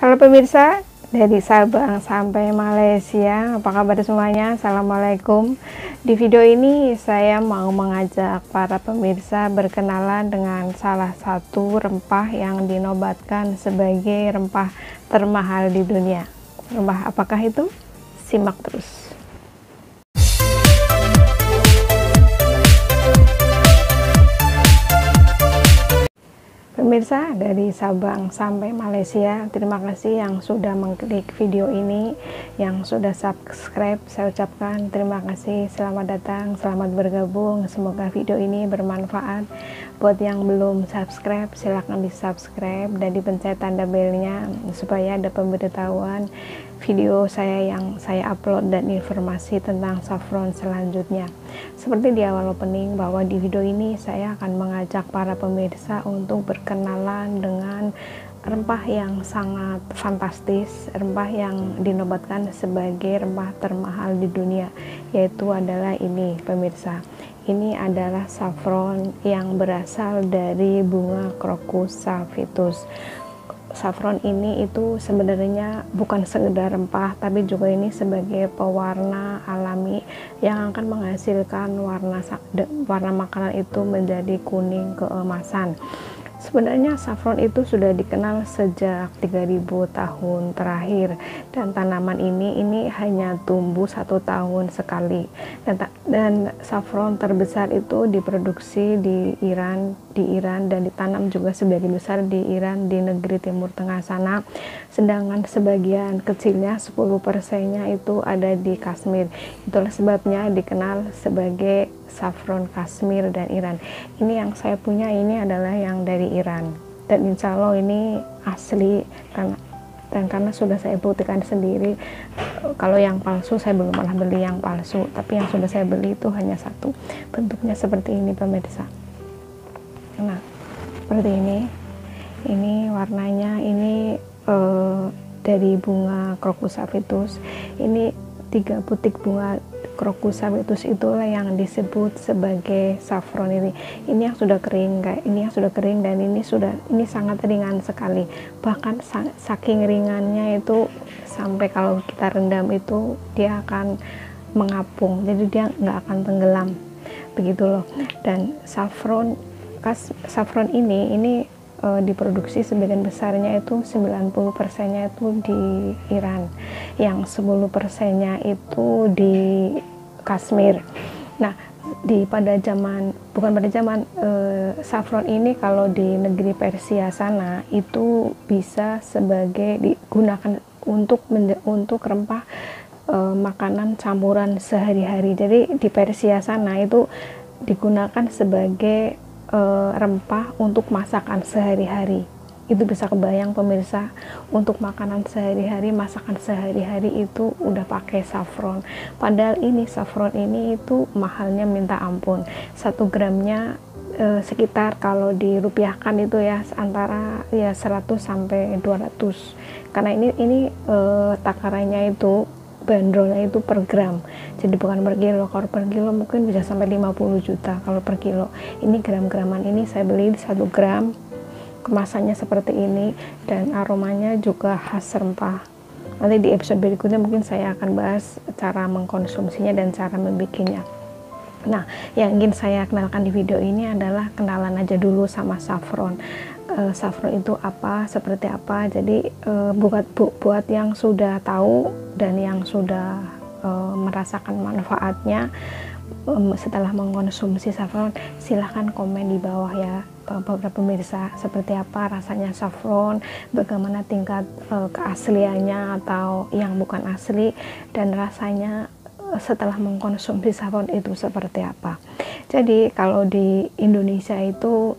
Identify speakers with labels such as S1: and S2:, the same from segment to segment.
S1: Halo pemirsa, dari Sabang sampai Malaysia, apa kabar semuanya? Assalamualaikum. Di video ini saya mau mengajak para pemirsa berkenalan dengan salah satu rempah yang dinobatkan sebagai rempah termahal di dunia. Rempah apakah itu? Simak terus. Pemirsa dari Sabang sampai Malaysia, terima kasih yang sudah mengklik video ini, yang sudah subscribe. Saya ucapkan terima kasih, selamat datang, selamat bergabung. Semoga video ini bermanfaat. Buat yang belum subscribe, silahkan di subscribe dan dipencet tanda belnya supaya ada pemberitahuan video saya yang saya upload dan informasi tentang saffron selanjutnya. Seperti di awal opening, bahwa di video ini saya akan mengajak para pemirsa untuk berkenalan dengan rempah yang sangat fantastis, rempah yang dinobatkan sebagai rempah termahal di dunia, yaitu adalah ini pemirsa. Ini adalah saffron yang berasal dari bunga Crocus saphitus. Saffron ini itu sebenarnya bukan sekedar rempah, tapi juga ini sebagai pewarna alami yang akan menghasilkan warna makanan itu menjadi kuning keemasan. Sebenarnya saffron itu sudah dikenal sejak 3000 tahun terakhir, dan tanaman ini hanya tumbuh 1 tahun sekali, dan saffron terbesar itu diproduksi di Iran dan ditanam juga sebagian besar di Iran, di negeri Timur Tengah sana, sedangkan sebagian kecilnya 10%-nya itu ada di Kashmir. Itulah sebabnya dikenal sebagai saffron Kashmir dan Iran. Ini yang saya punya ini adalah yang dari Iran, dan insya Allah ini asli, karena sudah saya buktikan sendiri. Kalau yang palsu saya belum pernah beli yang palsu, tapi yang sudah saya beli itu hanya satu. Bentuknya seperti ini pemirsa. Nah, seperti ini warnanya, ini dari bunga Crocus saphitus. Ini 3 butik bunga Crocus saphitus itulah yang disebut sebagai saffron ini. Ini yang sudah kering, dan ini sangat ringan sekali. Bahkan saking ringannya itu sampai kalau kita rendam itu dia akan mengapung, jadi dia nggak akan tenggelam, begitu loh. Dan saffron ini diproduksi sebagian besarnya itu 90%-nya itu di Iran, yang 10%-nya itu di Kashmir. Nah, saffron ini kalau di negeri Persia sana itu bisa digunakan untuk rempah makanan campuran sehari-hari. Jadi di Persia sana itu digunakan sebagai rempah untuk masakan sehari-hari. Itu bisa kebayang pemirsa, untuk makanan sehari-hari, masakan sehari-hari itu udah pakai saffron. Padahal ini saffron ini itu mahalnya minta ampun. 1 gramnya sekitar kalau dirupiahkan itu ya antara 100 sampai 200. Karena ini takarannya itu, bandrolnya itu per gram, jadi bukan per kilo. Kalau per kilo mungkin bisa sampai 50 juta kalau per kilo. Ini gram-graman, ini saya beli 1 gram, kemasannya seperti ini, dan aromanya juga khas rempah. Nanti di episode berikutnya mungkin saya akan bahas cara mengkonsumsinya dan cara membikinnya. Nah, yang ingin saya kenalkan di video ini adalah kenalan aja dulu sama saffron. Saffron itu apa, seperti apa. Jadi buat yang sudah tahu dan yang sudah merasakan manfaatnya setelah mengkonsumsi saffron, silahkan komen di bawah ya beberapa pemirsa, seperti apa rasanya saffron, bagaimana tingkat keasliannya atau yang bukan asli, dan rasanya setelah mengkonsumsi saffron itu seperti apa. Jadi kalau di Indonesia itu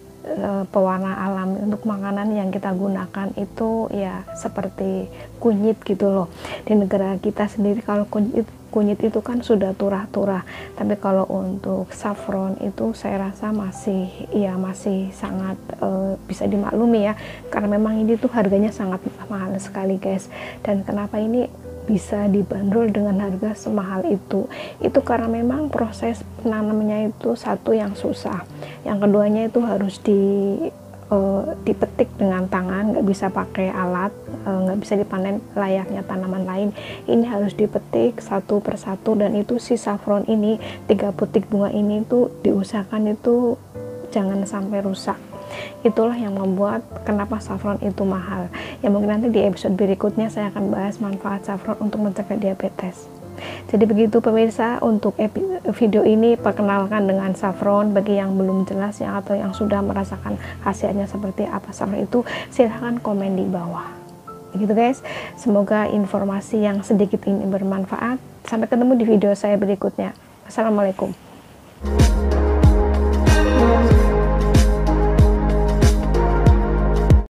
S1: pewarna alami untuk makanan yang kita gunakan itu ya seperti kunyit gitu loh. Di negara kita sendiri kalau kunyit itu kan sudah turah-turah, tapi kalau untuk saffron itu saya rasa masih sangat bisa dimaklumi ya, karena memang ini tuh harganya sangat mahal sekali guys. Dan kenapa ini bisa dibanderol dengan harga semahal itu karena memang proses penanamannya itu satu yang susah, yang keduanya itu harus dipetik dengan tangan, nggak bisa pakai alat, nggak bisa dipanen layaknya tanaman lain. Ini harus dipetik satu persatu, dan itu si saffron ini, 3 butir bunga ini tuh diusahakan itu jangan sampai rusak. Itulah yang membuat kenapa saffron itu mahal. Ya mungkin nanti di episode berikutnya saya akan bahas manfaat saffron untuk mencegah diabetes. Jadi begitu pemirsa, untuk video ini perkenalkan dengan saffron. Bagi yang belum jelas ya, atau yang sudah merasakan khasiatnya seperti apa saffron itu, silahkan komen di bawah. Begitu guys, semoga informasi yang sedikit ini bermanfaat. Sampai ketemu di video saya berikutnya. Assalamualaikum.